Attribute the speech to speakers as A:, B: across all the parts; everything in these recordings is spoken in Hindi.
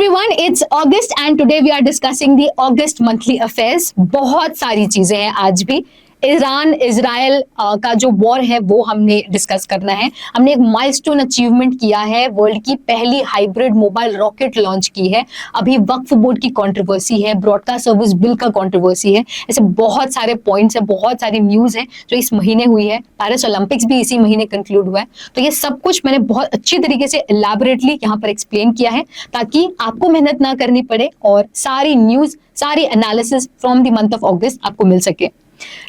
A: everyone, it's August and today we are discussing the August monthly affairs. बहुत सारी चीजें हैं आज भी। ईरान इजराइल का जो वॉर है वो हमने डिस्कस करना है। हमने एक माइलस्टोन अचीवमेंट किया है, वर्ल्ड की पहली हाइब्रिड मोबाइल रॉकेट लॉन्च की है। अभी वक्फ बोर्ड की कंट्रोवर्सी है, ब्रॉडकास्ट सर्विस बिल का कंट्रोवर्सी है। ऐसे बहुत सारे पॉइंट्स है, बहुत सारी न्यूज है जो इस महीने हुई है। पेरिस ओलंपिक्स भी इसी महीने कंक्लूड हुआ है। तो ये सब कुछ मैंने बहुत अच्छी तरीके से इलैबोरेटली यहाँ पर एक्सप्लेन किया है ताकि आपको मेहनत ना करनी पड़े और सारी न्यूज, सारी analysis from the month of अगस्त आपको मिल सके।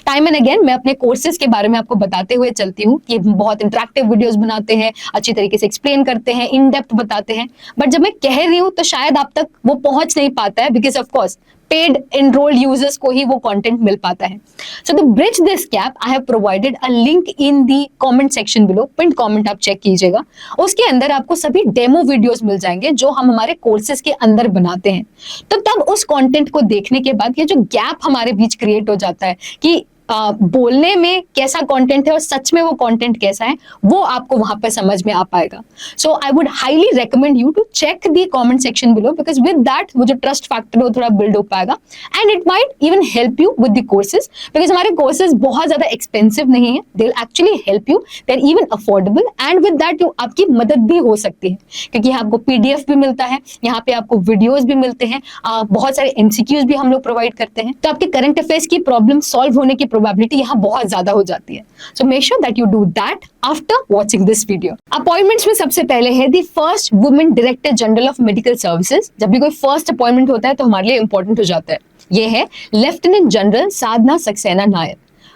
A: टाइम एंड अगेन मैं अपने कोर्सेज के बारे में आपको बताते हुए चलती हूँ कि बहुत इंटरेक्टिव वीडियोस बनाते हैं, अच्छी तरीके से एक्सप्लेन करते हैं, इन डेप्थ बताते हैं। बट जब मैं कह रही हूँ तो शायद आप तक वो पहुंच नहीं पाता है because of course paid enrolled users को ही वो कंटेंट मिल पाता है। So to bridge this gap I have provided a link in the comment section below. Pin comment आप चेक कीजिएगा, उसके अंदर आपको सभी डेमो वीडियोस मिल जाएंगे जो हम हमारे कोर्सेज के अंदर बनाते हैं। तो तब उस कंटेंट को देखने के बाद ये जो गैप हमारे बीच क्रिएट हो जाता है कि बोलने में कैसा कंटेंट है और सच में वो कंटेंट कैसा है, वो आपको वहां पर समझ में आ पाएगा। So I would highly recommend you to check the comment section below because with that वो जो ट्रस्ट फैक्टर वो थोड़ा बिल्ड हो पाएगा and it might even help you with the courses because हमारे कोर्सेज बहुत ज्यादा एक्सपेंसिव नहीं है। They will actually help you, they are even affordable and with that आपकी मदद भी हो सकती है क्योंकि यहाँ आपको पीडीएफ भी मिलता है, यहाँ पे आपको वीडियोज भी मिलते हैं, बहुत सारे एमसीक्यूज भी हम लोग प्रोवाइड करते हैं। तो आपके करंट अफेयर्स की प्रॉब्लम सॉल्व होने की प्रोबेबिलिटी यहाँ बहुत ज्यादा हो जाती है। So make sure that you do that after watching this video. Appointments में सबसे पहले है the first women director general of medical services. जब भी कोई फर्स्ट अपॉइंटमेंट होता है तो हमारे लिए इंपॉर्टेंट हो जाता है। ये है लेफ्टिनेंट जनरल साधना सक्सेना नायर।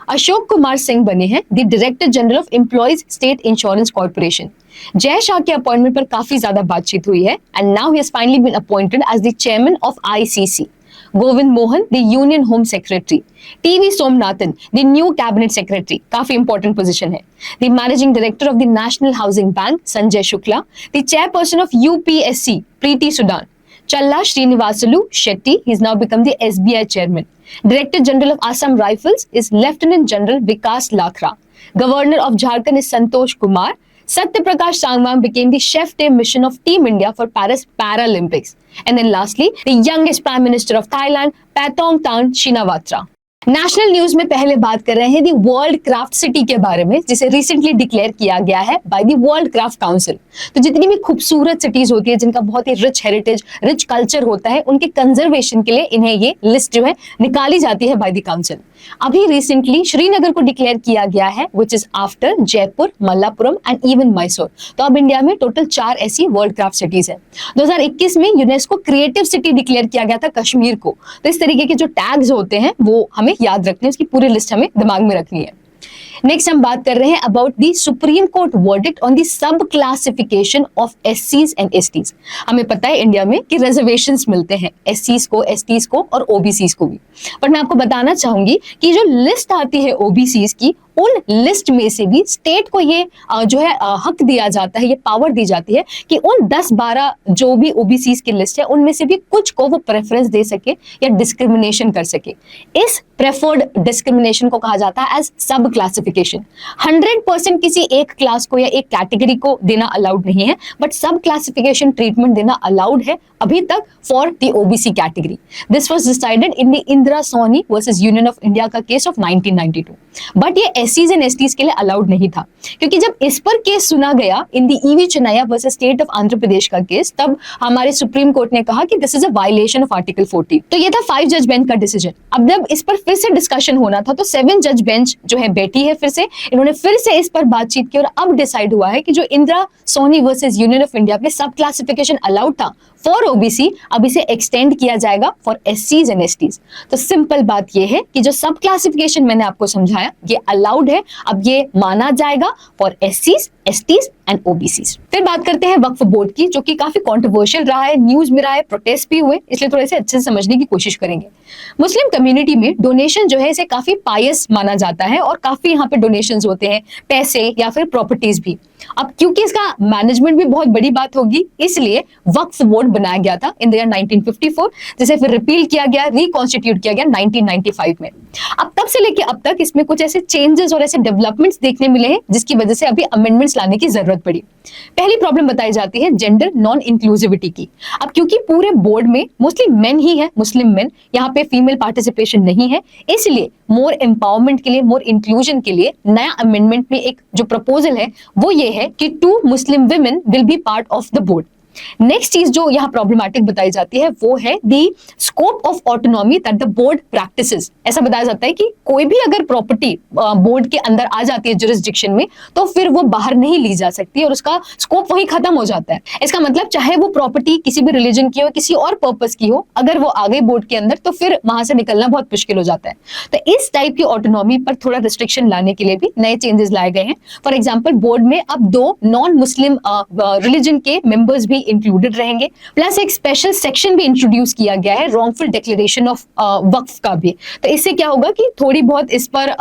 A: अशोक कुमार सिंह बने हैं the director general of employees state insurance corporation. Jay Shah के अपॉइंटमेंट पर काफी ज्यादा बातचीत हुई है and now he has finally been appointed as the chairman of ICC. Govind Mohan the union home secretary. TV Somanathan the new cabinet secretary, काफी इंपॉर्टेंट पोजीशन है। The managing director of the national housing bank Sanjay Shukla. The chairperson of UPSC Preeti Sudan. Challa Sreenivasulu Setty, he has now become the SBI chairman. Director General of Assam Rifles is Lieutenant General Vikas Lakhra. Governor of Jharkhand is Santosh Kumar. Satya Prakash Sangwan became the chef de mission of Team India for Paris Paralympics. And then lastly, the youngest Prime Minister of Thailand, Paetongtarn Shinawatra. National news में पहले बात कर रहे हैं दी वर्ल्ड क्राफ्ट सिटी के बारे में जिसे रिसेंटली डिक्लेयर किया गया है by the world craft council. तो जितनी भी खूबसूरत सिटीज होती है जिनका बहुत ही रिच हेरिटेज, रिच कल्चर होता है, उनके कंजर्वेशन के लिए इन्हें ये लिस्ट जो है निकाली जाती है बाय द काउंसिल। अभी रिसेंटली श्रीनगर को डिक्लेयर किया गया है which is after Jaipur, Malappuram and even Mysore. तो अब इंडिया में टोटल 4 ऐसी वर्ल्ड क्राफ्ट सिटीज है। 2021 में यूनेस्को क्रिएटिव सिटी डिक्लेयर किया गया था कश्मीर को। तो इस तरीके के जो टैग्स होते हैं वो हमें याद रखने, उसकी पूरी लिस्ट हमें दिमाग में रखनी है। नेक्स्ट हम बात कर रहे हैं about the supreme court verdict on the sub classification of एससीज एंड एसटीज। हमें पता है इंडिया में कि रिजर्वेशंस मिलते हैं एससीज को, एसटीज को और ओबीसीज को भी। पर मैं आपको बताना चाहूंगी कि जो लिस्ट आती है ओबीसीज की, उन लिस्ट में से भी स्टेट को ये जो है हक दिया जाता है, ये पावर दी जाती है कि उन 10-12 जो भी ओबीसीज की लिस्ट है उनमें से भी कुछ को वो प्रेफरेंस दे सके या डिस्क्रिमिनेशन कर सके। इस प्रेफर्ड डिस्क्रिमिनेशन को कहा जाता है एज सब क्लासिफिकेशन। 100% किसी एक क्लास को या एक कैटेगरी को देना अलाउड नहीं है, बट सब क्लासिफिकेशन ट्रीटमेंट देना अलाउड है अभी तक for the OBC category. This was decided in the Indira Soni versus Union of India का केस ऑफ 1992। बट ये एससीज एंड एसटीज के लिए अलाउड नहीं था क्योंकि जब इस पर केस सुना गया in the EV Chinnaiah versus state of Andhra Pradesh का केस, तब हमारे सुप्रीम कोर्ट ने कहा कि this is a violation of article 40। तो ये था 5 जज बेंच का डिसीजन। अब जब इस पर फिर से डिस्कशन होना था तो 7 जज बेंच जो है बैठी है, फिर से इन्होंने फिर से इस पर बातचीत की और अब डिसाइड हुआ है कि जो Indira Soni versus Union of India पे सब क्लासिफिकेशन अलाउड था फॉर ओबीसी, अब इसे एक्सटेंड किया जाएगा फॉर एससीज एंड एसटीज। तो सिंपल बात ये है कि जो सब क्लासिफिकेशन मैंने आपको समझाया ये अलाउड है, अब ये माना जाएगा फॉर एससीज, एसटीज एंड ओबीसीज। फिर बात करते हैं वक्फ बोर्ड की, जो कि काफी कंट्रोवर्शियल रहा है, न्यूज में रहा है, प्रोटेस्ट भी हुए, इसलिए थोड़े से अच्छे से समझने की कोशिश करेंगे। मुस्लिम कम्युनिटी में डोनेशन जो है इसे काफी पायस माना जाता है और काफी यहाँ पे डोनेशंस होते हैं, पैसे या फिर प्रॉपर्टीज भी। अब क्योंकि इसका मैनेजमेंट भी बहुत बड़ी बात होगी, इसलिए वक्फ बोर्ड बनाया गया था इन द ईयर 1954, जिसे फिर रिपील किया गया, रिकॉन्स्टिट्यूट किया गया 1995 में। अब तब से लेके अब तक इसमें कुछ ऐसे चेंजेस और ऐसे डेवलपमेंट्स देखने मिले हैं जिसकी वजह से अभी अमेंडमेंट्स चेंजेस लाने की जरूरत पड़ी। पहली प्रॉब्लम बताई जाती है जेंडर नॉन इंक्लूसिविटी की। अब क्योंकि पूरे बोर्ड में मोस्टली मेन ही है, मुस्लिम मेन, यहाँ पे फीमेल पार्टिसिपेशन नहीं है, इसलिए मोर एम्पावरमेंट के लिए, मोर इंक्लूजन के लिए नया अमेंडमेंट में एक जो प्रपोजल है वो ये है कि 2 Muslim women will be part of the board. Next चीज जो यहाँ प्रॉब्लमैटिक बताई जाती है वो है the scope of autonomy that the board practices. ऐसा बताया जाता है कि कोई भी अगर प्रॉपर्टी बोर्ड के अंदर आ जाती है जुरिस्डिक्शन में तो फिर वो बाहर नहीं ली जा सकती और उसका स्कोप वहीं खत्म हो जाता है। इसका मतलब चाहे वो प्रॉपर्टी किसी भी रिलीजन की हो, किसी और पर्पस की हो, अगर वो आ गई बोर्ड के अंदर तो फिर वहां से निकलना बहुत मुश्किल हो जाता है। तो इस टाइप की ऑटोनॉमी पर थोड़ा रिस्ट्रिक्शन लाने के लिए भी नए चेंजेस लाए गए हैं। फॉर एग्जाम्पल बोर्ड में अब 2 नॉन मुस्लिम रिलीजन के मेंबर्स भी इंक्लूडेड रहेंगे, प्लस एक स्पेशल सेक्शन भी इंट्रोड्यूस किया गया है रॉन्गफुल डिक्लेरेशन ऑफ वक्फ का भी। तो इससे क्या होगा कि थोड़ी बहुत इस पर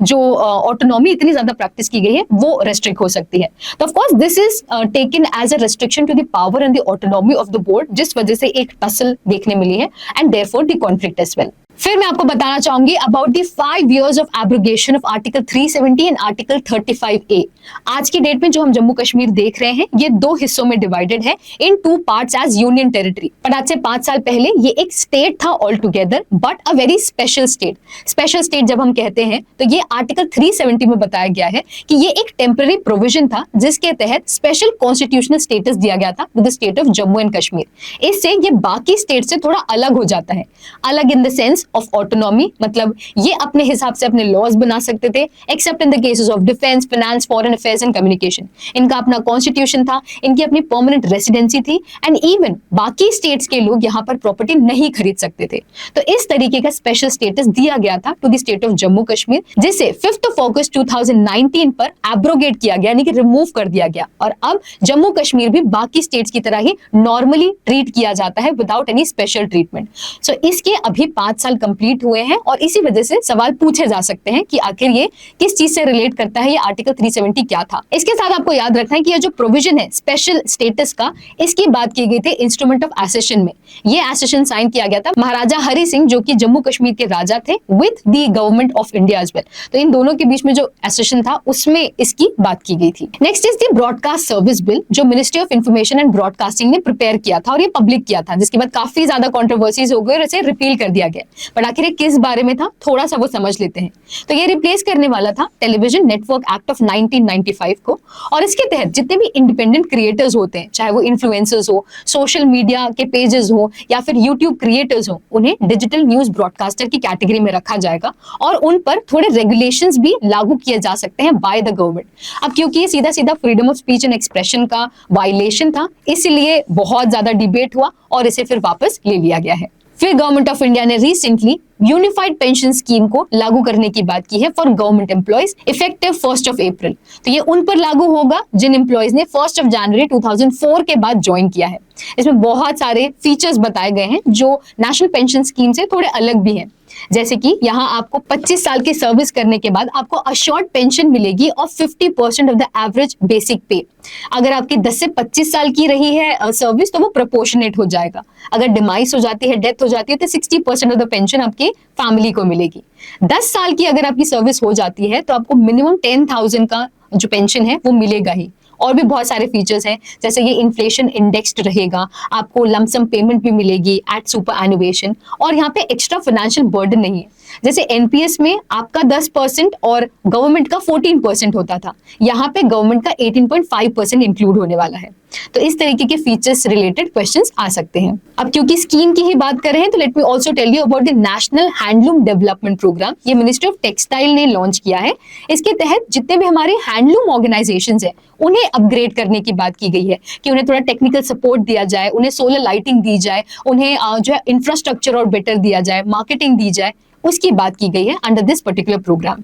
A: जो ऑटोनॉमी इतनी ज्यादा प्रैक्टिस की गई है वो रेस्ट्रिक्ट हो सकती है। तो of course this is taken as a restriction to the power and the autonomy of the board, जिस वजह से एक टसल देखने मिली है and therefore the conflict as well. फिर मैं आपको बताना चाहूंगी about the 5 years of abrogation of article 370 and article 35A। आज की डेट में जो हम जम्मू कश्मीर देख रहे हैं ये 2 हिस्सों में डिवाइडेड है इन 2 पार्ट्स एज यूनियन टेरिटरी। पर आज से 5 साल पहले ये एक स्टेट था all together, but a very special state. Special state जब हम कहते हैं तो ये आर्टिकल 370 में बताया गया है कि ये एक टेम्पररी प्रोविजन था जिसके तहत स्पेशल कॉन्स्टिट्यूशनल स्टेटस दिया गया था to the state of Jammu and Kashmir. इससे ये बाकी स्टेट से थोड़ा अलग हो जाता है, अलग in the sense of autonomy, मतलब ये अपने हिसाब से अपने लॉज बना सकते थे accept in the cases of defence, finance, foreign affairs and communication. इनका अपना कॉन्स्टिट्यूशन था, इनकी अपनी परमानेंट रेसिडेंसी थी एंड इवन बाकी स्टेट्स के लोग यहाँ पर प्रॉपर्टी नहीं खरीद सकते थे। तो इस तरीके का स्पेशल स्टेटस दिया गया था to the state of Jammu Kashmir, जिसे 5 अगस्त 2019 पर एब्रोगेट किया गया, यानी कि रिमूव कर दिया गया। और अब जम्मू कश्मीर भी बाकी स्टेट्स की तरह ही नॉर्मली ट्रीट किया जाता है विदाउट एनी स्पेशल ट्रीटमेंट। सो इसके अभी 5 साल कंप्लीट हुए हैं और इसी वजह से सवाल पूछे जा सकते हैं कि आखिर ये किस चीज से रिलेट करता है, ये आर्टिकल 370 क्या था। इसके साथ आपको याद रखना है कि ये जो प्रोविजन है स्पेशल स्टेटस का, इसकी बात की गई थी इंस्ट्रूमेंट ऑफ एसेशन में। ये एसेशन साइन किया गया था महाराजा हरि सिंह जो कि जम्मू कश्मीर के राजा थे with the government of India as well. तो इन दोनों के बीच में जो एसेशन था उसमें इसकी बात की गई थी। Next is the broadcast service bill जो ministry of information and broadcasting ने प्रिपेयर किया था और ये पब्लिक किया था, जिसके बाद काफी ज्यादा कंट्रोवर्सीज हो गई और इसे रिपील कर दिया गया। बट आखिर किस बारे में था थोड़ा सा वो समझ लेते हैं। तो ये रिप्लेस करने वाला था टेलीविजन नेटवर्क एक्ट ऑफ 1995 को, और इसके तहत जितने भी इंडिपेंडेंट क्रिएटर्स होते हैं, चाहे वो इन्फ्लुएंसर्स हो, सोशल मीडिया के पेजेस हो या फिर यूट्यूब क्रिएटर्स हो, उन्हें डिजिटल न्यूज ब्रॉडकास्टर की कैटेगरी में रखा जाएगा और उन पर थोड़े रेगुलेशंस भी लागू किए जा सकते हैं बाय द गवर्नमेंट। अब क्योंकि ये सीधा सीधा freedom of speech and expression का वायलेशन था, इसलिए बहुत ज्यादा डिबेट हुआ और इसे फिर वापस ले लिया गया है। फिर गवर्नमेंट ऑफ इंडिया ने रिसेंटली यूनिफाइड पेंशन स्कीम को लागू करने की बात की है फॉर गवर्नमेंट एम्प्लॉइज इफेक्टिव 1 अप्रैल। तो ये उन पर लागू होगा जिन एम्प्लॉइज ने 1 जनवरी 2004 के बाद ज्वाइन किया है। इसमें बहुत सारे फीचर्स बताए गए हैं जो नेशनल पेंशन स्कीम से थोड़े अलग भी हैं, जैसे कि यहाँ आपको 25 साल की सर्विस करने के बाद आपको अश्योर्ड पेंशन मिलेगी of 50% of the average basic पे। अगर आपकी 10 से 25 साल की रही है सर्विस तो वो प्रोपोर्शनेट हो जाएगा। अगर डिमाइस हो जाती है, डेथ हो जाती है, तो 60% ऑफ द पेंशन आपके फैमिली को मिलेगी। 10 साल की अगर आपकी सर्विस हो जाती है तो आपको मिनिमम 10,000 का जो पेंशन है वो मिलेगा ही। और भी बहुत सारे फीचर्स हैं, जैसे ये इन्फ्लेशन इंडेक्स्ड रहेगा, आपको लमसम पेमेंट भी मिलेगी एट सुपर एनुएशन, और यहाँ पे एक्स्ट्रा फाइनेंशियल बर्डन नहीं है। जैसे एनपीएस में आपका 10% और गवर्नमेंट का 14% होता था, यहाँ पे गवर्नमेंट का 18.5% इंक्लूड होने वाला है। तो इस तरीके के फीचर्स रिलेटेड क्वेश्चंस आ सकते हैं। अब क्योंकि स्कीम की ही बात कर रहे हैं तो let me also tell you about the national handloom development programme. ये मिनिस्ट्री ऑफ टेक्सटाइल ने लॉन्च किया है। इसके तहत जितने भी हमारे हैंडलूम ऑर्गेनाइजेशंस हैं उन्हें अपग्रेड करने की बात की गई है कि उन्हें थोड़ा टेक्निकल सपोर्ट दिया जाए, उन्हें सोलर लाइटिंग दी जाए, उन्हें जो है इंफ्रास्ट्रक्चर और बेटर दिया जाए, मार्केटिंग दी जाए, उसकी बात की गई है अंडर दिस पर्टिकुलर प्रोग्राम।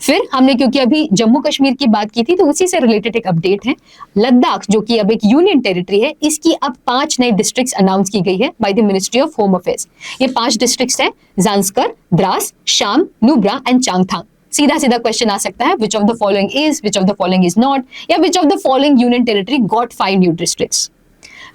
A: फिर हमने क्योंकि अभी जम्मू कश्मीर की बात की थी तो उसी से रिलेटेड एक अपडेट है। लद्दाख जो कि अब एक यूनियन टेरिटरी है, इसकी अब 5 नई डिस्ट्रिक्ट्स अनाउंस की गई है bye the ministry of home affairs. ये 5 डिस्ट्रिक्ट्स हैं जांस्कर, द्रास, शाम, नुब्रा एंड चांगथांग। सीधा सीधा क्वेश्चन आ सकता है which of the following is, which of the following is not, या which of the following union territory got 5 new districts.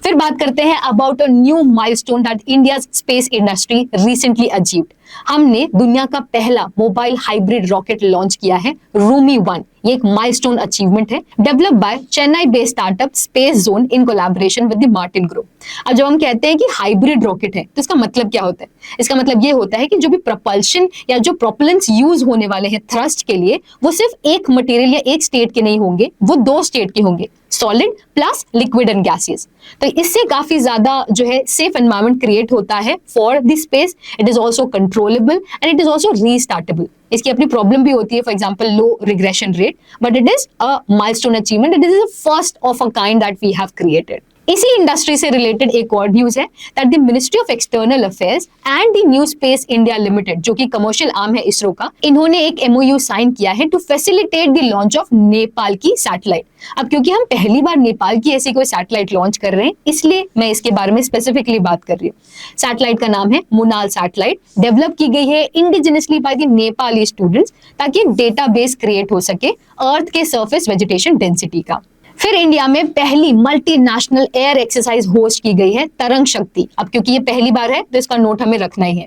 A: फिर बात करते हैं about a new milestone that India's space industry recently achieved. हमने दुनिया का पहला मोबाइल हाइब्रिड रॉकेट लॉन्च किया है, रूमी 1। ये एक माइलस्टोन अचीवमेंट है, develop by Chennai based startup space zone in collaboration with the Martin group. अब जब हम कहते हैं कि हाइब्रिड रॉकेट है तो इसका मतलब क्या होता है? इसका मतलब ये होता है कि जो भी प्रपल्शन या जो प्रोपेलेंट्स यूज होने वाले हैं थ्रस्ट के लिए, वो सिर्फ एक मटेरियल या एक स्टेट के नहीं होंगे, वो 2 स्टेट के होंगे, solid plus liquid and gaseous. तो इससे काफी ज्यादा जो है सेफ एनवायरनमेंट क्रिएट होता है for the space. It is also controllable and it is also restartable. इसकी अपनी प्रॉब्लम भी होती है, for example low regression rate, but it is a milestone achievement, it is the first of a kind that we have created. इसी इंडस्ट्री से रिलेटेड एक और न्यूज है that the ministry of external affairs and the new space India limited, जो कि कमर्शियल आर्म है इसरो का, इन्होंने एक एमओयू साइन किया है to facilitate the launch of Nepal की सैटेलाइट। अब क्योंकि हम पहली बार नेपाल की ऐसी कोई सैटेलाइट लॉन्च कर रहे हैं, इसलिए मैं इसके बारे में स्पेसिफिकली बात कर रही हूँ। सैटेलाइट का नाम है मुनाल सैटेलाइट, डेवलप की गई है indigenously by the Nepali students, ताकि डेटाबेस क्रिएट हो सके अर्थ के सरफेस वेजिटेशन डेंसिटी का। फिर इंडिया में पहली मल्टीनेशनल एयर एक्सरसाइज होस्ट की गई है, तरंग शक्ति। अब क्योंकि ये पहली बार है तो इसका नोट हमें रखना ही है।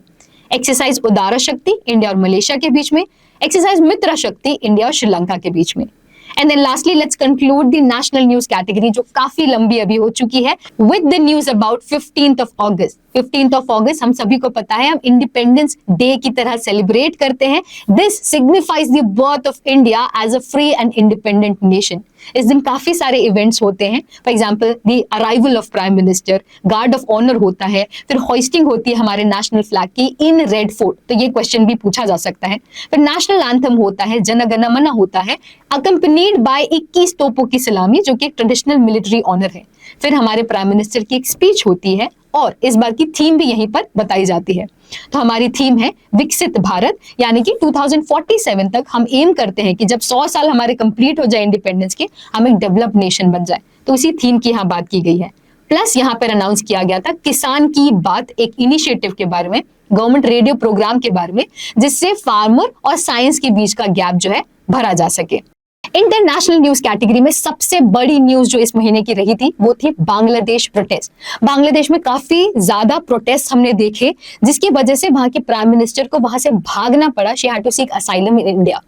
A: एक्सरसाइज उदारा शक्ति इंडिया और मलेशिया के बीच में, एक्सरसाइज मित्रा शक्ति इंडिया और श्रीलंका के बीच में। And then lastly let's conclude the national news category, जो काफी लंबी अभी हो चुकी है, with the news about 15th of August. 15th of August हम सभी को पता है, हम इंडिपेंडेंस डे की तरह सेलिब्रेट करते हैं। This signifies the birth of India as a free and independent nation. इस दिन काफी सारे इवेंट्स होते हैं, for example the arrival of prime minister, guard of honour होता है, फिर होइस्टिंग होती है हमारे नेशनल फ्लैग की इन रेड फोर्ट, तो ये क्वेश्चन भी पूछा जा सकता है। फिर नेशनल एंथम होता है, जन गण मन होता है, अकम्पनीड बाय 21 तोपों की सलामी, जो कि एक ट्रेडिशनल मिलिट्री ऑनर है। फिर हमारे प्राइम मिनिस्टर की एक स्पीच होती है, और इस बार की थीम भी यहीं पर बताई जाती है। तो हमारी थीम है विकसित भारत, यानी कि 2047 तक हम एम करते हैं कि जब 100 साल हमारे कंप्लीट हो जाए इंडिपेंडेंस के, हम एक डेवलप्ड नेशन बन जाए। तो उसी थीम की यहाँ बात की गई है। प्लस यहाँ पर अनाउंस किया गया था किसान की बात, एक इनिशिएटिव के बारे में, गवर्नमेंट रेडियो प्रोग्राम के बारे में, जिससे फार्मर और साइंस के बीच का गैप जो है भरा जा सके। इंटरनेशनल न्यूज कैटेगरी में सबसे बड़ी न्यूज जो इस महीने की रही थी वो थी बांग्लादेश प्रोटेस्ट। बांग्लादेश में काफी ज्यादा प्रोटेस्ट हमने देखे, जिसकी वजह से वहां के प्राइम मिनिस्टर को वहां से भागना पड़ा। She had to seek asylum in India.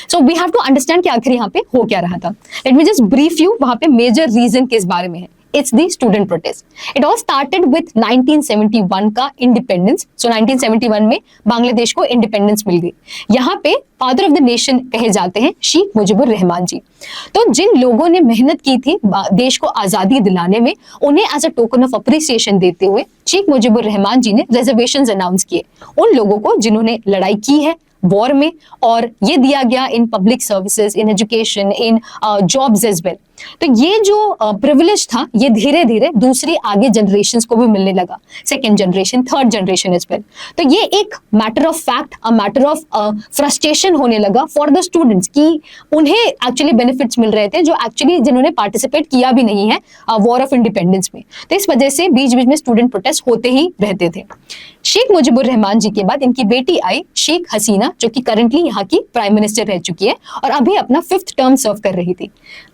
A: So we have to understand कि आखिर यहाँ पे हो क्या रहा था। Let me just brief you, वहां पे मेजर रीजन किस बारे में है। It's the student protest. It all started with 1971 का इंडिपेंडेंस। सो 1971 में बांग्लादेश को इंडिपेंडेंस मिल गई। यहाँ पे फादर ऑफ द नेशन कहे जाते हैं शेख मुजीबुर रहमान जी। तो जिन लोगों ने मेहनत की थी देश को आजादी दिलाने में, उन्हें as a token of appreciation देते हुए शेख मुजीबुर रहमान जी ने रिजर्वेशंस अनाउंस किए उन लोगों को जिन्होंने लड़ाई की है वॉर में, और ये दिया गया in public services, in education, in jobs as well. तो ये जो प्रिविलेज था, ये धीरे धीरे दूसरी आगे जनरेशंस को भी मिलने लगा, second generation, third generation as well. तो ये एक matter of fact, a matter of frustration होने लगा फॉर द स्टूडेंट्स कि उन्हें एक्चुअली बेनिफिट्स मिल रहे थे जो एक्चुअली जिन्होंने पार्टिसिपेट किया भी नहीं है वॉर ऑफ इंडिपेंडेंस में। तो इस वजह से बीच बीच में स्टूडेंट प्रोटेस्ट होते ही रहते थे। शेख मुजीबुर रहमान जी के बाद इनकी बेटी आई शेख हसीना, जो कि करंटली यहाँ की प्राइम मिनिस्टर रह चुकी है और अभी अपना 5th टर्म सर्व कर रही थी।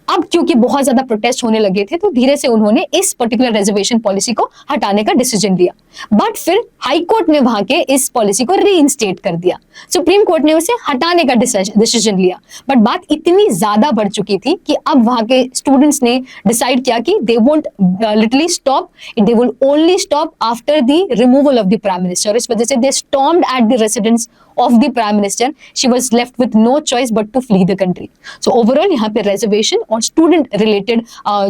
A: अब क्योंकि बहुत ज्यादा प्रोटेस्ट होने लगे थे, तो धीरे से उन्होंने इस पर्टिकुलर रिजर्वेशन पॉलिसी को हटाने का डिसीजन लिया। बट फिर हाई कोर्ट ने वहां के इस पॉलिसी को रीइंस्टेट कर दिया। सुप्रीम कोर्ट ने उसे हटाने का डिसीजन लिया। बट बात इतनी ज्यादा बढ़ चुकी थी कि अब वहां के स्टूडेंट्स ने डिसाइड किया कि they won't literally stop, they will only stop after the removal of the prime minister. इस वजह से they stormed at the residence of the prime minister. She was left with no choice but to flee the country. So overall यहाँ पे reservation और student related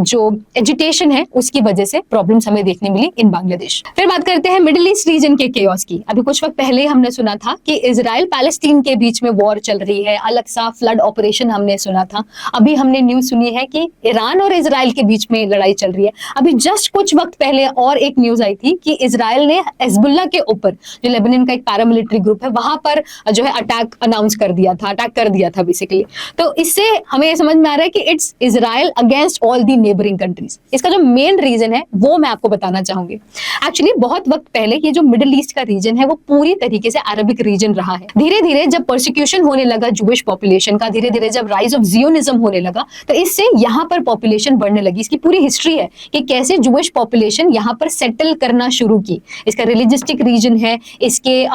A: जो agitation है उसकी वजह से problems हमें देखने मिली इन बांग्लादेश। फिर बात करते हैं मिडिल ईस्ट रीजन के chaos की। अभी कुछ वक्त पहले हमने सुना था कि इजराइल पैलेस्टीन के बीच में वॉर चल रही है, अल-अक्सा फ्लड ऑपरेशन हमने सुना था। अभी हमने न्यूज सुनी है कि ईरान और इजराइल के बीच में लड़ाई चल रही है। अभी जस्ट कुछ वक्त पहले और एक न्यूज आई थी कि इजराइल ने हिजबुल्लाह के ऊपर, जो लेबनान का एक पैरामिलिट्री ग्रुप है, वहां पर जो है अटैक अनाउंस कर दिया था, अटैक कर दिया था बेसिकली। तो इससे हमें समझ में आ रहा है कि it's Israel against all the neighbouring countries. इसका जो मेन रीजन है वो मैं आपको बताना चाहूंगी। एक्चुअली बहुत वक्त पहले ये जो मिडिल ईस्ट का रीजन है वो पूरी तरीके से अरबिक रीजन रहा है। धीरे धीरे जब परसिक्यूशन होने लगा जूइश पॉपुलेशन का, धीरे धीरे जब राइज ऑफ जियोनिज्म होने लगा, तो इससे यहाँ पर पॉपुलेशन बढ़ने लगी। इसकी पूरी हिस्ट्री है कि कैसे जूइश पॉपुलेशन यहाँ पर सेटल करना शुरू की। इसका रिलीजियस्टिक रीजन है, इसके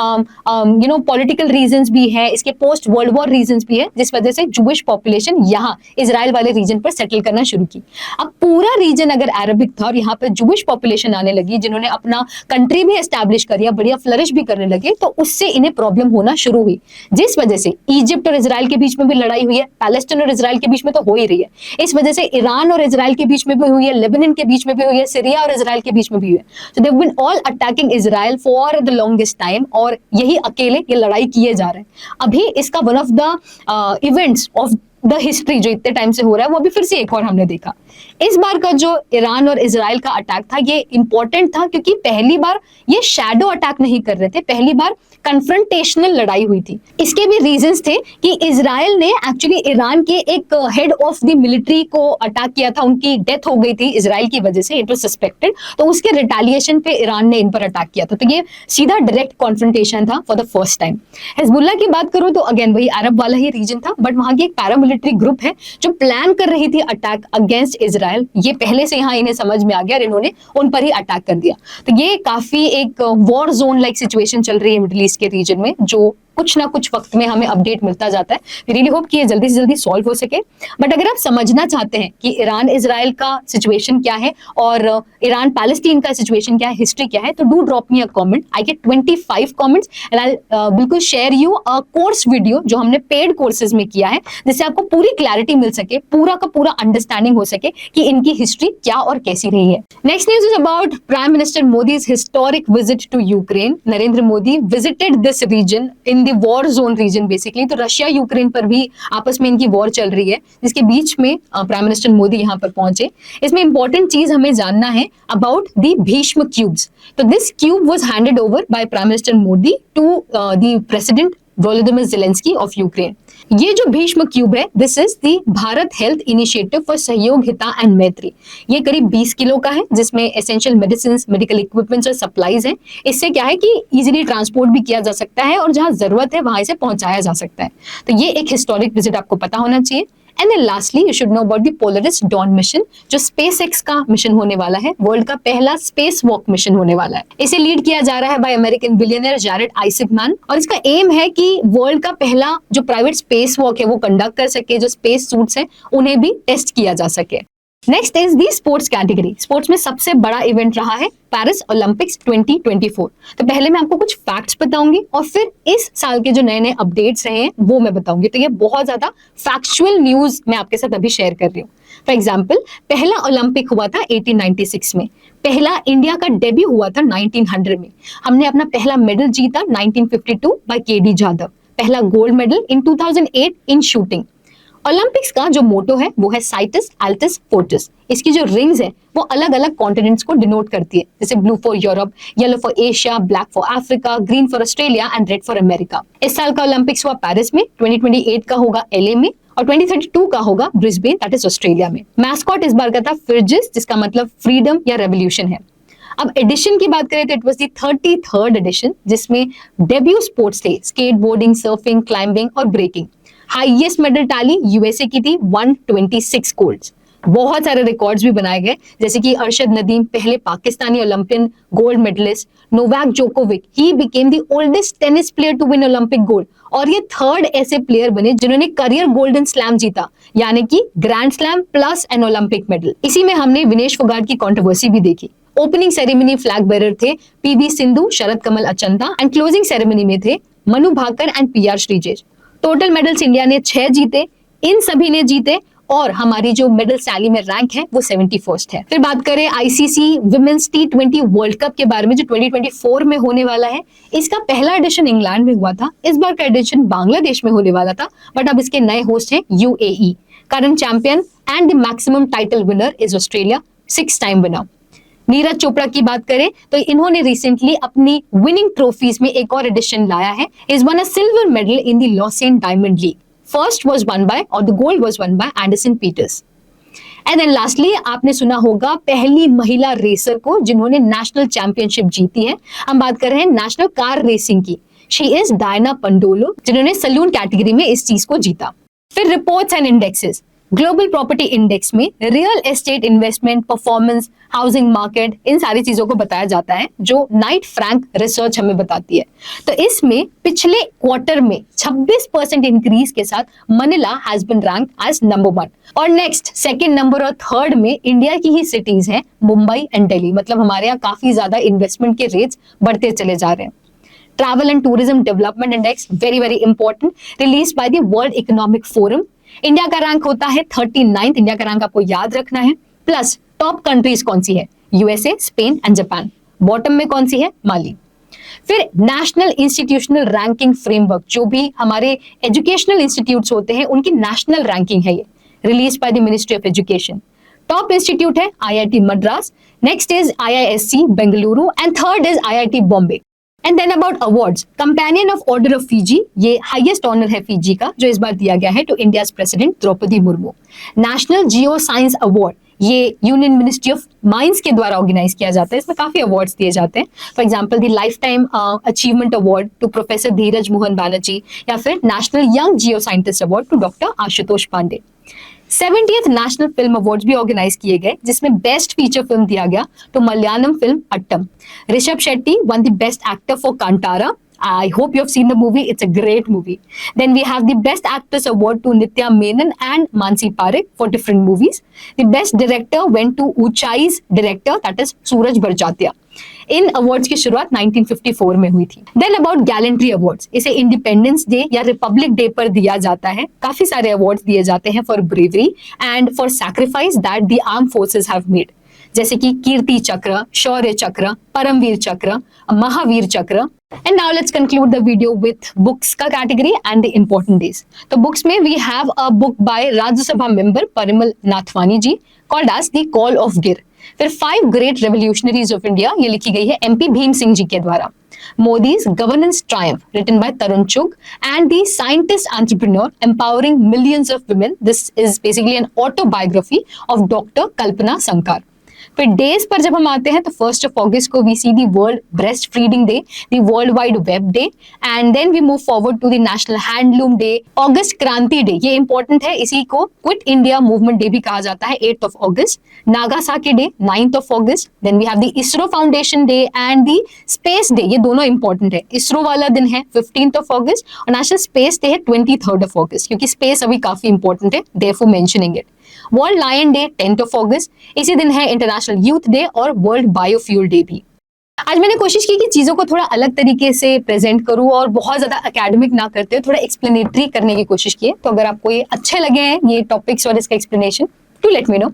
A: पॉलिटिकल रीजंस भी है, इसके पोस्ट वर्ल्ड वॉर रीजंस भी है, जिस वजह से जूइश पॉपुलेशन यहाँ इजराइल वाले रीजन पर सेटल करना शुरू की। अब पूरा रीजन अगर अरबिक था और यहाँ पर जूइश पॉपुलेशन आने लगी, जिन्होंने अपना कंट्री भी एस्टैब्लिश कर दिया, बढ़िया फ्लरिश भी करने लगे, तो उससे इन्हें प्रॉब्लम होना शुरू हुई, जिस वजह से इजिप्ट और इजराइल के बीच में भी लड़ाई हुई है, पैलेस्टाइन और इजराइल के बीच में तो हो ही रही है, इस वजह से ईरान और इजराइल के बीच में भी हुई है, लेबनान के बीच में भी हुई है, सीरिया और इजराइल के बीच में भी हुई है। So they have been all attacking Israel for the longest time, और यही अकेले ये लड़ाई किए जा रहे हैं। अभी इसका one of the events of the history जो इतने टाइम से हो रहा है वो अभी फिर से एक और हमने देखा। इस बार का जो ईरान और इजराइल का अटैक था ये इंपॉर्टेंट था, क्योंकि पहली बार ये शैडो अटैक नहीं कर रहे थे, पहली बार कन्फ्रंटेशनल लड़ाई हुई थी। इसके भी रीजंस थे कि इजराइल ने एक्चुअली ईरान के एक हेड ऑफ द मिलिट्री को अटैक किया था, उनकी डेथ हो गई थी इजराइल की वजह से, इट वाज सस्पेक्टेड, तो उसके रिटेलिएशन पे ईरान ने इन पर अटैक किया था। तो ये सीधा डायरेक्ट कॉन्फ्रंटेशन था for the first time. Hezbollah की बात करूं तो अगेन वही अरब वाला ही रीजन था, बट वहां की एक पैरामिलिट्री ग्रुप है जो प्लान कर रही थी अटैक अगेंस्ट इजराइल। ये पहले से यहाँ इन्हें समझ में आ गया और इन्होंने उन पर ही अटैक कर दिया। तो ये काफी एक वॉर जोन लाइक सिचुएशन चल रही है मिडिल ईस्ट के रीजन में, जो कुछ ना कुछ वक्त में हमें अपडेट मिलता जाता है। वी रियली होप कि ये जल्दी से जल्दी सॉल्व हो सके। बट अगर आप समझना चाहते हैं कि ईरान इजराइल का सिचुएशन क्या है और ईरान पैलेस्टीन का सिचुएशन क्या है, हिस्ट्री क्या है, तो do drop me a comment. I get 25 comments and I बिल्कुल share you a course video जो हमने पेड कोर्सेज में किया है, जिससे आपको पूरी क्लैरिटी मिल सके, पूरा का पूरा अंडरस्टैंडिंग हो सके कि इनकी हिस्ट्री क्या और कैसी रही है। Next news is about prime minister Modi's historic visit to Ukraine. Narendra Modi visited this region in the war zone region basically. तो रशिया यूक्रेन पर भी आपस में इनकी वॉर चल रही है, जिसके बीच में प्राइम मिनिस्टर मोदी यहाँ पर पहुंचे। इसमें इंपॉर्टेंट चीज हमें जानना है अबाउट द भीष्म क्यूब्स। तो this cube was handed over by prime minister Modi to the president Volodymyr Zelensky of Ukraine. ये जो भीष्म क्यूब है, this is the Bharat health initiative for Sahyog, Hita and मैत्री। ये करीब 20 किलो का है, जिसमें एसेंशियल मेडिसिन, मेडिकल इक्विपमेंट्स और सप्लाईज हैं। इससे क्या है कि इजीली ट्रांसपोर्ट भी किया जा सकता है और जहां जरूरत है वहां इसे पहुंचाया जा सकता है। तो ये एक हिस्टोरिक विजिट आपको पता होना चाहिए। And then lastly you should know about the Polaris Dawn mission, जो स्पेसएक्स का मिशन होने वाला है, वर्ल्ड का पहला स्पेस वॉक मिशन होने वाला है। इसे लीड किया जा रहा है बाय अमेरिकन बिलियनर जैरेड आइजकमैन, और इसका एम है कि वर्ल्ड का पहला जो प्राइवेट स्पेस वॉक है वो कंडक्ट कर सके, जो स्पेस सूट्स हैं उन्हें भी टेस्ट किया जा सके। Next is the sports category. Sports में सबसे बड़ा इवेंट रहा है पेरिस ओलंपिक्स 2024। तो पहले मैं आपको कुछ फैक्ट्स बताऊंगी और फिर इस साल के जो नए नए अपडेट्स रहे हैं वो मैं बताऊंगी। तो ये बहुत ज्यादा फैक्चुअल न्यूज मैं आपके साथ अभी शेयर कर रही हूँ। फॉर एग्जाम्पल, पहला ओलंपिक हुआ था 1896 में, पहला इंडिया का डेब्यू हुआ था 1900 में, हमने अपना पहला मेडल जीता 1952 बाय केडी जाधव, पहला gold medal in 2008 in shooting. Olympics का जो मोटो है वो है साइटस एल्टिस फोर्टिस। इसकी जो रिंग्स है वो अलग अलग कॉन्टिनेंट्स को डिनोट करती है, जैसे blue for Europe, yellow for Asia, black for Africa, green for Australia and red for America. इस साल का ओलंपिक्स हुआ पेरिस में, 2028 का होगा LA में और 2032 का होगा ब्रिस्बेन, दैट इज ऑस्ट्रेलिया में। मैस्कॉट इस बार का था फिरजिस, जिसका मतलब फ्रीडम या रेवोल्यूशन है। अब एडिशन की बात करें तो it was the 33rd edition, जिसमें डेब्यू स्पोर्ट्स थे स्केटबोर्डिंग, सर्फिंग, क्लाइंबिंग और breaking. Highest medal tally USA की थी 126 गोल्ड्स। बहुत सारे रिकॉर्ड्स भी बनाए गए, जैसे कि अरशद नदीम पहले Pakistani Olympian gold medallist, Novak Djokovic ही became the oldest tennis player to win Olympic gold, और ये 3rd ऐसे प्लेयर बने जिन्होंने करियर गोल्डन स्लैम जीता, यानी कि grand slam plus an Olympic medal. इसी में हमने विनेश फोगाट की कंट्रोवर्सी भी देखी। ओपनिंग सेरेमनी फ्लैग बेरर थे PV Sindhu, Sharath Kamal Achanta and closing ceremony में थे Manu Bhaker and PR Sreejesh. Total medals India ने 6 जीते, इन सभी ने जीते और हमारी जो मेडल टैली में रैंक है वो 71st है। फिर बात करें ICC women's T20 world cup के बारे में, जो 2024 में होने वाला है। इसका पहला एडिशन इंग्लैंड में हुआ था, इस बार का एडिशन बांग्लादेश में होने वाला था, बट अब इसके नए होस्ट हैं UAE। Current champion and the maximum title winner is Australia, 6 time winner. Neeraj Chopra की बात करें तो इन्होंने रिसेंटली अपनी विनिंग ट्रॉफीज में एक और एडिशन लाया है। Is won a silver medal in the Lausanne diamond league. First was won by और the gold was won by Anderson Peters. And then lastly आपने सुना होगा पहली महिला रेसर को जिन्होंने नेशनल चैंपियनशिप जीती है। हम बात कर रहे हैं नेशनल कार रेसिंग की। शी इज डायना पंडोलो, जिन्होंने सलून कैटेगरी में इस चीज को जीता। फिर reports and indexes. Global property index में real estate investment, performance, housing market, इन सारी चीजों को बताया जाता है जो नाइट फ्रैंक रिसर्च हमें बताती है। तो इसमें पिछले क्वार्टर में 26% इंक्रीज के साथ Manila has been ranked as number 1। और नेक्स्ट सेकंड नंबर और थर्ड में इंडिया की ही सिटीज हैं, मुंबई एंड दिल्ली। मतलब हमारे यहाँ काफी ज्यादा इन्वेस्टमेंट के रेट्स बढ़ते चले जा रहे हैं। Travel and tourism development index, very very important, release by the world economic forum. India का रैंक होता है 39th। इंडिया का रैंक आपको याद रखना है। प्लस टॉप कंट्रीज कौन सी है? USA, Spain and Japan. Bottom में कौन सी है? माली। फिर नेशनल इंस्टीट्यूशनल रैंकिंग फ्रेमवर्क, जो भी हमारे एजुकेशनल इंस्टीट्यूट्स होते हैं उनकी नेशनल रैंकिंग है ये, release by the ministry of education. Top institute है IIT Madras, next is IISc Bengaluru and third is IIT Bombay. And then about awards, companion of order of Fiji, ये हाईएस्ट ऑनर है फीजी का जो इस बार दिया गया है to India's president Droupadi Murmu. National geo science award, ये यूनियन मिनिस्ट्री ऑफ माइंस के द्वारा ऑर्गेनाइज किया जाता है। इसमें काफी अवार्ड्स दिए जाते हैं। For example the lifetime achievement award to professor Dhiraj Mohan Banerjee, या फिर national young geo scientist award to doctor Ashutosh Pandey. 70th national film awards भी ऑर्गेनाइज किए गए, जिसमें बेस्ट फीचर फिल्म दिया गया तो Malayalam film Aattam. Rishab Shetty won the best actor for Kantara. I hope you have seen the movie. It's a great movie. Then we have the Best Actress Award to Nitya Menon and Mansi Parekh for different movies. The Best Director went to Uchai's director, that is Suraj Barjatia. In awards की शुरुआत 1954 में हुई थी। देन अबाउट गैलेंट्री अवार्ड्स, इसे इंडिपेंडेंस डे या रिपब्लिक डे पर दिया जाता है। काफी सारे अवार्ड्स दिए जाते हैं for bravery and for sacrifice that the arm forces have made, जैसे कि कीर्ति चक्र, शौर्य चक्र, Paramvir Chakra, Mahavir Chakra. And now let's conclude the video with books का category and the important days. तो बुक्स में we have a book by Rajya Sabha member Parimal Nathwani ji called as the call of Gir. फिर 5 ग्रेट रेवोल्यूशनरीज ऑफ इंडिया, ये लिखी गई है एमपी भीम सिंह जी के द्वारा। Modi's governance triumph written by Tarun Chugh and the scientist entrepreneur empowering millions of women. This is basically an autobiography of doctor Kalpana Sankar. फिर डेज पर जब हम आते हैं तो 1 अगस्त को we see the world breast feeding day, the world wide web day, and then we move forward to the national handloom day, August Kranti day, ये इंपॉर्टेंट है, इसी को क्विट इंडिया मूवमेंट डे भी कहा जाता है, 8 August, Nagasaki day 9 August, then we have the ISRO foundation day and the space day, ये दोनों इंपॉर्टेंट है। इसरो वाला दिन है 15 अगस्त और नेशनल स्पेस डे है 23 अगस्त, क्योंकि स्पेस अभी काफी इंपॉर्टेंट है, therefore mentioning it. World lion day 10 अगस्त, इसी दिन है इंटरनेशनल यूथ डे और वर्ल्ड बायोफ्यूल डे भी। आज मैंने कोशिश की कि चीजों को थोड़ा अलग तरीके से प्रेजेंट करूं और बहुत ज्यादा एकेडमिक ना करते हुए थोड़ा एक्सप्लेनेटरी करने की कोशिश की है। तो अगर आपको ये अच्छे लगे हैं ये टॉपिक्स और इसका explanation, to let me know.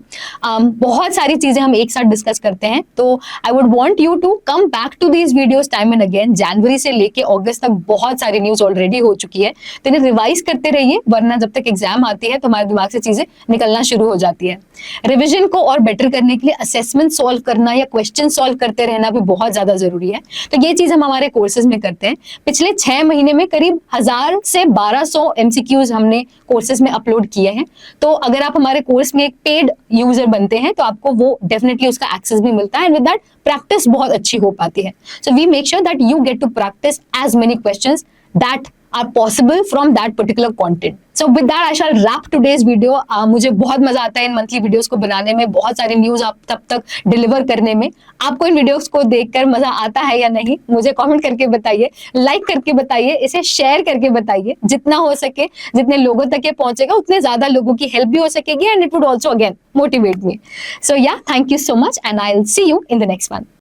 A: बहुत सारी चीजें हम एक साथ डिस्कस करते हैं, तो I would want you to come back to these videos time and again. जनवरी से लेके अगस्त तक बहुत सारी न्यूज ऑलरेडी हो चुकी है, तो इन्हें रिवाइज करते रहिए, वरना जब तक एग्जाम आती है तो हमारे दिमाग से चीजें निकलना शुरू हो जाती है। रिविजन को और बेटर करने के लिए असेसमेंट सॉल्व करना या क्वेश्चन सॉल्व करते रहना भी बहुत ज्यादा जरूरी है। तो ये चीज हम हमारे कोर्सेज में करते हैं। पिछले 6 महीने में करीब 1000 से 1200 MCQs हमने कोर्सेज में अपलोड किए हैं। तो अगर आप हमारे कोर्स में एक पेड यूजर बनते हैं तो आपको वो डेफिनेटली उसका एक्सेस भी मिलता है, एंड विद दैट प्रैक्टिस बहुत अच्छी हो पाती है। So we make sure that you get to practise as many questions that are possible from that particular content. So with that I shall wrap today's video. मुझे बहुत मजा आता है इन मंथली वीडियोस को बनाने में, बहुत सारे न्यूज आप तब तक डिलीवर करने में। आपको इन वीडियोस को देखकर मजा आता है या नहीं मुझे कमेंट करके बताइए, लाइक करके बताइए, इसे शेयर करके बताइए। जितना हो सके, जितने लोगों तक ये पहुंचेगा उतने ज्यादा लोगों की हेल्प भी हो सकेगी, and it would also again motivate me. So yeah, thank you so much and I will see you in the next one.